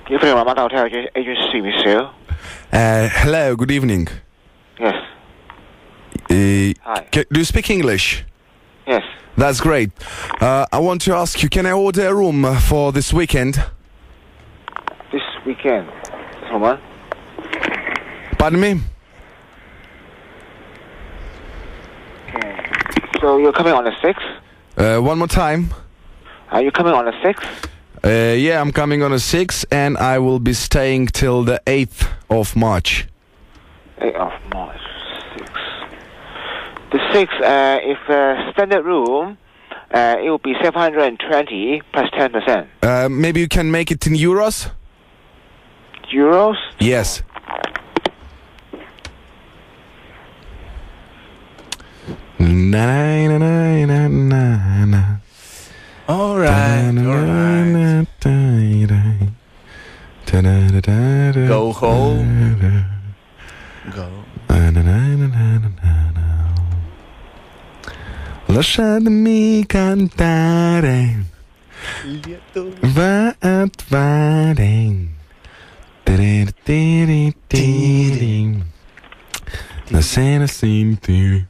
You're from Ramada Hotel Agency, monsieur. Hello, good evening. Yes. Hi. Do you speak English? Yes. That's great. I want to ask you, can I order a room for this weekend? This weekend. From what? Pardon me? Okay. So you're coming on the 6th? One more time. Are you coming on the 6th? Yeah, I'm coming on the 6th, and I will be staying till the 8th of March. 8th of March. 6th. The 6th, if standard room, it will be 720 plus 10%. Maybe you can make it in euros? Euros? Yes. Na na na na na na. All right. Go home. Go. Lasciatemi cantare, va a fare. La sera senti.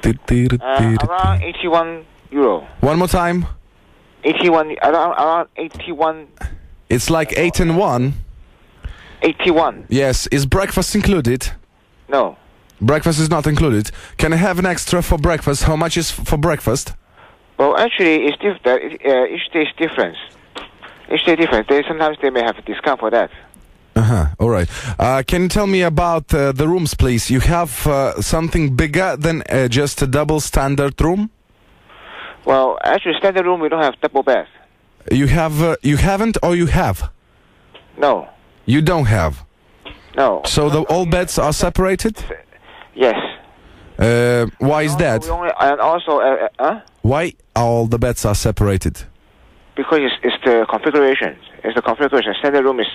Around 81 euro. One more time. 81, around 81. It's like 8 and 1. 81. Yes. Is breakfast included? No. Breakfast is not included. Can I have an extra for breakfast? How much is for breakfast? Well, actually, it's each day is different. Each day different. Sometimes they may have a discount for that. All right. Can you tell me about the rooms, please? You have something bigger than just a double standard room? Well, actually, standard room we don't have double beds. You have. You haven't, or you have? No. You don't have. No. So all beds are separated? Yes. Why is that? And also, Why all the beds are separated? Because it's the configuration. It's the configuration. Standard room is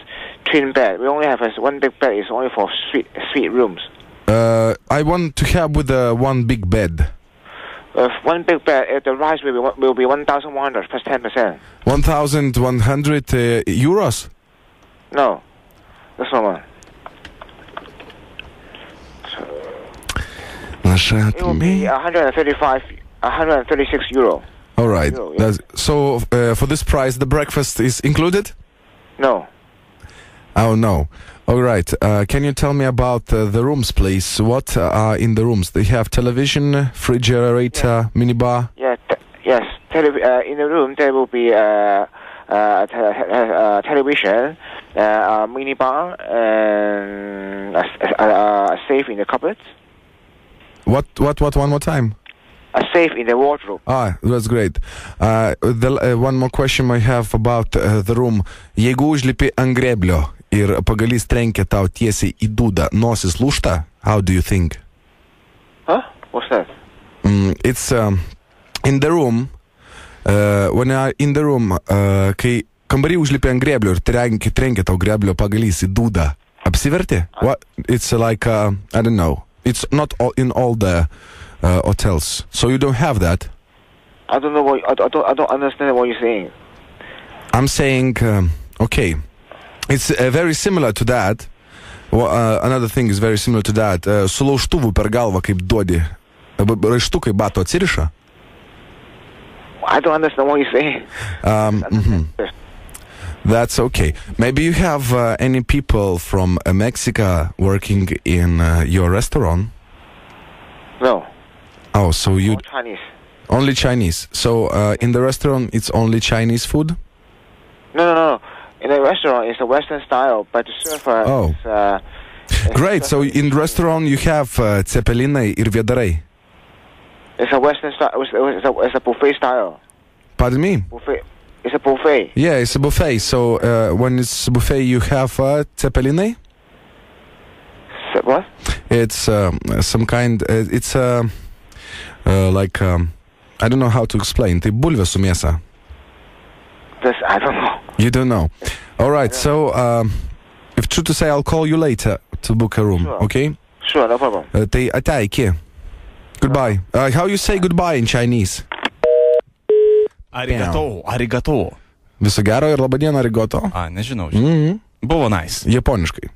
twin bed. We only have one big bed. It's only for suite rooms. I want to have with one big bed. One big bed. The price will be 1,100 plus 10%. 1,100 euros? No, that's not one. It will be 136 euro. All right. Euro, yeah. So for this price, the breakfast is included? No. Oh, no. All right. Can you tell me about the rooms, please? What are in the rooms? They have television, refrigerator, minibar? Yeah. Yes. In the room, there will be television, a minibar, and a safe in the cupboard. What? One more time. A safe in the wardrobe. That's great. One more question I have about the room. Jeigu užlipi ant greblio ir pagalys trenkia tau tiesiai į dūdą, nosis lūžta? How do you think? Huh? What's that? It's in the room. When you are in the room, kai kambarį užlipi ant greblio ir trenkia tau greblio pagalys į dūdą, apsiverti? What? It's like, I don't know. It's not in all the hotels, so you don't have that. I don't know what I don't understand what you're saying. I'm saying, okay, it's very similar to that. Another thing is very similar to that. Su laužtuvu per galvą kaip duodi, raištukai bato atsiriša. I don't understand what you're saying. That's okay. Maybe you have any people from Mexico working in your restaurant? No. Oh, so you... All Chinese. Only Chinese. So in the restaurant, it's only Chinese food? No. In the restaurant, it's a Western style, but the server is... Great. So in the restaurant, you have cepelinai ir vėdarai. It's a Western style. It's a buffet style. Pardon me? Buffet. It's a buffet. Yeah, it's a buffet. So when it's a buffet, you have cepelinai? What? It's some kind... it's like... I don't know how to explain. Tai bulvė su mėsa. I don't know. You don't know. All right. Yeah. So, if true to say, I'll call you later to book a room. Sure. Okay? Sure, no problem. Tai ate iki. Goodbye. How you say goodbye in Chinese? Arigato. Arigato. Viso gero ir labą dieną, arigato. Nežinau. Buvo nice. Japoniškai.